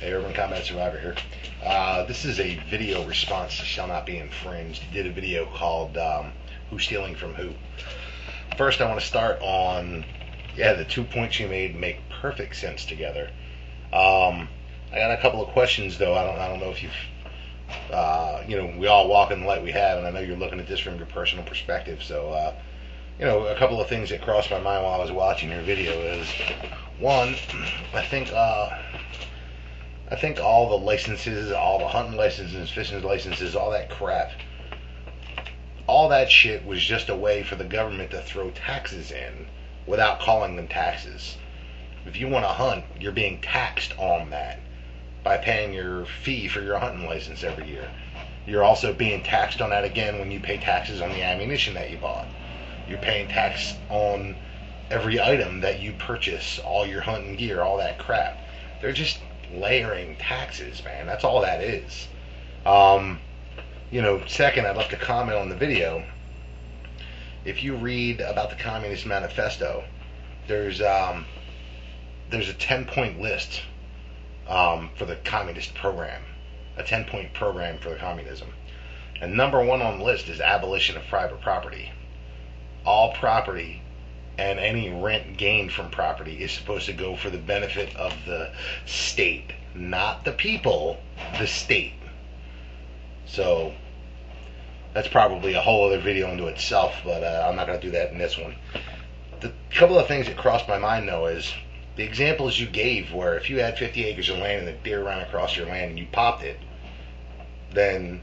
Hey, Urban Combat Survivor here. This is a video response to Shall Not Be Infringed. Did a video called Who's Stealing From Who. First, I want to start on, the 2 points you made make perfect sense together. I got a couple of questions, though. I don't know if you've, we all walk in the light we have, and I know you're looking at this from your personal perspective. So, a couple of things that crossed my mind while I was watching your video is, one, I think all the licenses, all the hunting licenses, fishing licenses, all that crap, all that shit was just a way for the government to throw taxes in without calling them taxes. If you want to hunt, you're being taxed on that by paying your fee for your hunting license every year. You're also being taxed on that again when you pay taxes on the ammunition that you bought. You're paying tax on every item that you purchase, all your hunting gear, all that crap. They're just layering taxes, man. That's all that is. Second, I'd like to comment on the video. If you read about the Communist Manifesto, there's a 10-point list for the communist program, a 10-point program for the communism. And number one on the list is abolition of private property. All property and any rent gained from property is supposed to go for the benefit of the state, not the people, the state. So that's probably a whole other video into itself, but I'm not going to do that in this one. The couple of things that crossed my mind, though, is the examples you gave where if you had 50 acres of land and a deer ran across your land and you popped it, then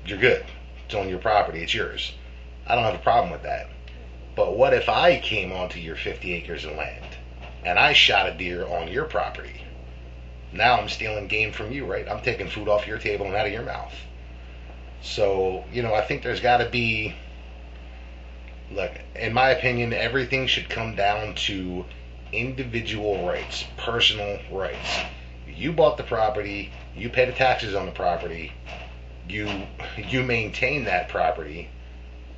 you're good. It's on your property. It's yours. I don't have a problem with that. But what if I came onto your 50 acres of land and I shot a deer on your property? Now I'm stealing game from you, right? I'm taking food off your table and out of your mouth. So, I think there's got to be, look, in my opinion, everything should come down to individual rights, personal rights. You bought the property, you pay the taxes on the property, you maintain that property.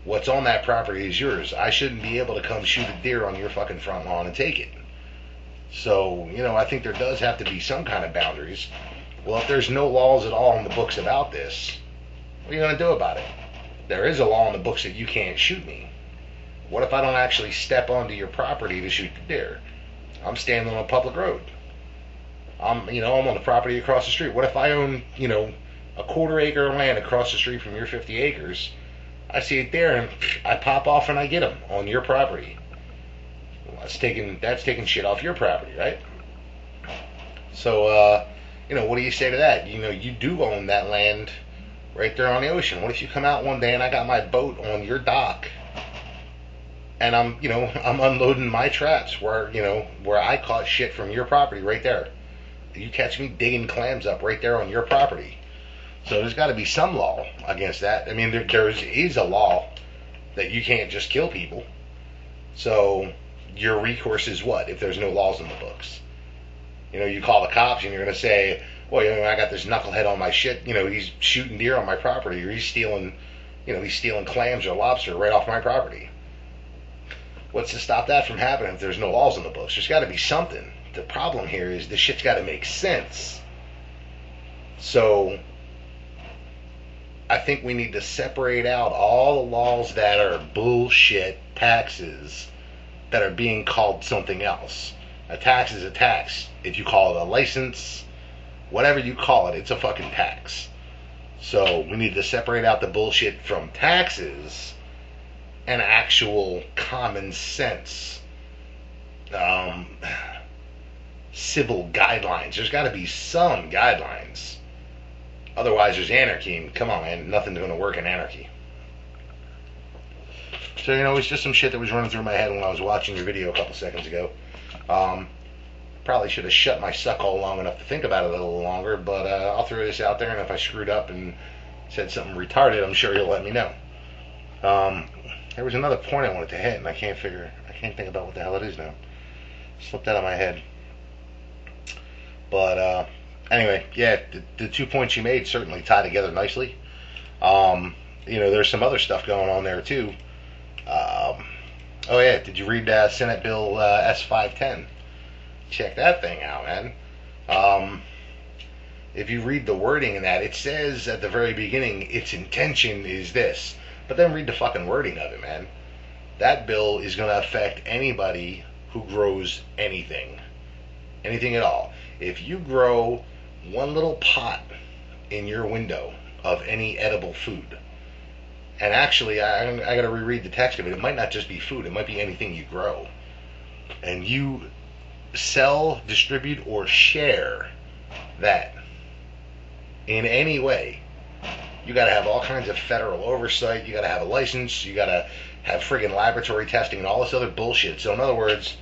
What's on that property is yours. I shouldn't be able to come shoot a deer on your fucking front lawn and take it. So, I think there does have to be some kind of boundaries. Well, if there's no laws at all in the books about this, what are you going to do about it? There is a law in the books that you can't shoot me. What if I don't actually step onto your property to shoot the deer? I'm standing on a public road. I'm on the property across the street. What if I own, a quarter acre of land across the street from your 50 acres? I see it there, and I pop off and I get them on your property. Well, that's taking shit off your property, right? So, what do you say to that? You do own that land right there on the ocean. What if you come out one day and I got my boat on your dock, and I'm unloading my traps where I caught shit from your property right there. You catch me digging clams up right there on your property. So there's got to be some law against that. I mean, there is a law that you can't just kill people. So your recourse is what if there's no laws in the books? You call the cops and you're going to say, well, I got this knucklehead on my shit. He's shooting deer on my property, or he's stealing clams or lobster right off my property. What's to stop that from happening if there's no laws in the books? There's got to be something. The problem here is this shit's got to make sense. So I think we need to separate out all the laws that are bullshit taxes that are being called something else. A tax is a tax. If you call it a license, whatever you call it, it's a fucking tax. So we need to separate out the bullshit from taxes and actual common sense civil guidelines. There's got to be some guidelines. Otherwise, there's anarchy, and come on, man, nothing's going to work in anarchy. So, it's just some shit that was running through my head when I was watching your video a couple seconds ago. Probably should have shut my suckhole long enough to think about it a little longer, but I'll throw this out there, and if I screwed up and said something retarded, I'm sure you'll let me know. There was another point I wanted to hit, and I can't think about what the hell it is now. Slipped out of my head. But, anyway, the 2 points you made certainly tie together nicely. There's some other stuff going on there, too. Did you read Senate Bill S510? Check that thing out, man. Um, if you read the wording in that, it says at the very beginning, its intention is this. But then read the fucking wording of it, man. That bill is going to affect anybody who grows anything. Anything at all. If you grow one little pot in your window of any edible food, and actually, I got to reread the text of it. It might not just be food, it might be anything you grow. And you sell, distribute, or share that in any way, you got to have all kinds of federal oversight. You got to have a license. You got to have friggin' laboratory testing and all this other bullshit. So in other words,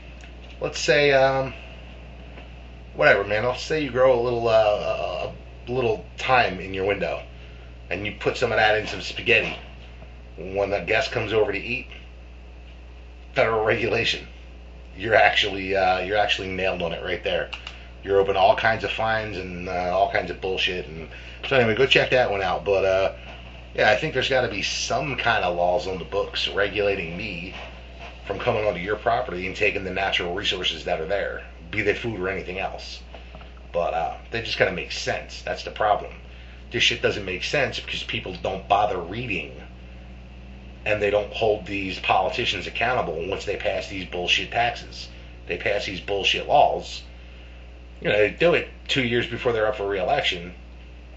let's say, whatever, man. Let's say you grow a little thyme in your window, and you put some of that in some spaghetti. When the guest comes over to eat, federal regulation. You're actually nailed on it right there. You're open to all kinds of fines and all kinds of bullshit. And so anyway, go check that one out. But yeah, I think there's got to be some kind of laws on the books regulating me from coming onto your property and taking the natural resources that are there, be they food or anything else. But they just got to make sense. That's the problem. This shit doesn't make sense because people don't bother reading, and they don't hold these politicians accountable once they pass these bullshit taxes. They pass these bullshit laws. You know, they do it 2 years before they're up for re-election.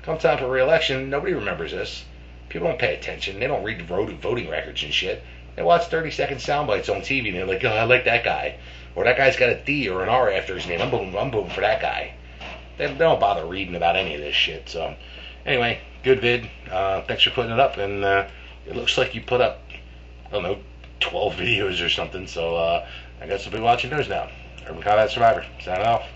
Come time for re-election, nobody remembers this. People don't pay attention. They don't read the voting records and shit. They watch 30-second sound bites on TV and they're like, oh, I like that guy. Or that guy's got a D or an R after his name. I'm voting for that guy. They don't bother reading about any of this shit. So, anyway, good vid. Thanks for putting it up. And it looks like you put up, I don't know, 12 videos or something. So, I guess I'll be watching those now. Urban Combat Survivor, signing off.